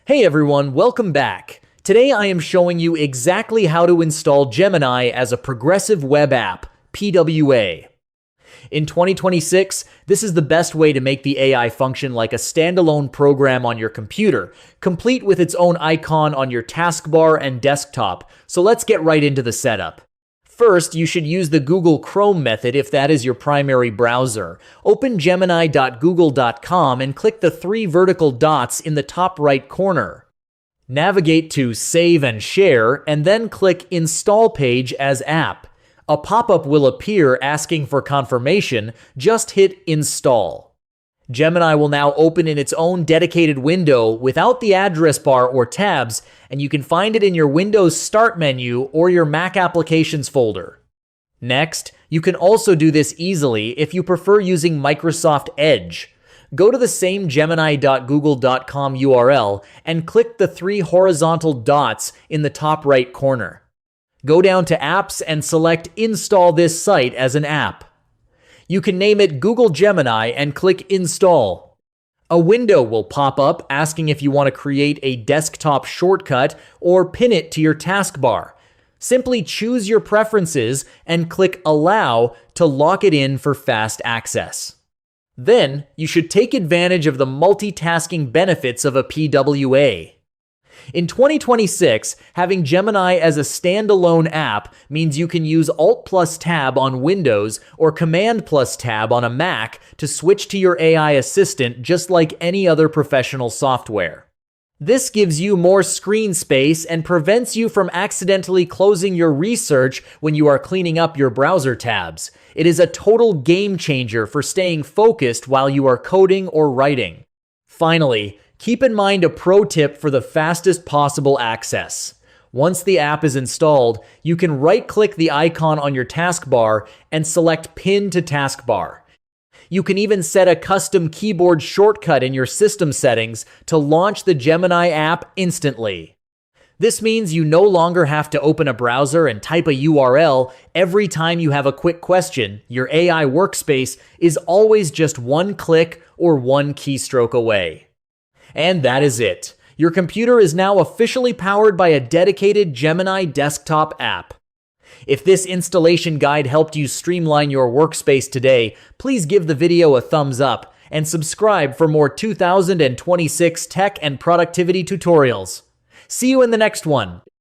Hey everyone, welcome back. Today I am showing you exactly how to install Gemini as a progressive web app, PWA. In 2026, this is the best way to make the AI function like a standalone program on your computer, complete with its own icon on your taskbar and desktop. So let's get right into the setup. First, you should use the Google Chrome method if that is your primary browser. Open gemini.google.com and click the three vertical dots in the top right corner. Navigate to Save and Share, and then click Install Page as App. A pop-up will appear asking for confirmation. Just hit Install. Gemini will now open in its own dedicated window without the address bar or tabs, and you can find it in your Windows Start menu or your Mac Applications folder. Next, you can also do this easily if you prefer using Microsoft Edge. Go to the same gemini.google.com URL and click the three horizontal dots in the top right corner. Go down to Apps and select Install this site as an app. You can name it Google Gemini and click Install. A window will pop up asking if you want to create a desktop shortcut or pin it to your taskbar. Simply choose your preferences and click Allow to lock it in for fast access. Then, you should take advantage of the multitasking benefits of a PWA. In 2026, having Gemini as a standalone app means you can use Alt+Tab on Windows or Command+Tab on a Mac to switch to your AI assistant just like any other professional software. This gives you more screen space and prevents you from accidentally closing your research when you are cleaning up your browser tabs. It is a total game changer for staying focused while you are coding or writing. Finally, keep in mind a pro tip for the fastest possible access. Once the app is installed, you can right-click the icon on your taskbar and select Pin to Taskbar. You can even set a custom keyboard shortcut in your system settings to launch the Gemini app instantly. This means you no longer have to open a browser and type a URL every time you have a quick question. Your AI workspace is always just one click or one keystroke away. And that is it. Your computer is now officially powered by a dedicated Gemini desktop app. If this installation guide helped you streamline your workspace today, please give the video a thumbs up and subscribe for more 2026 tech and productivity tutorials. See you in the next one.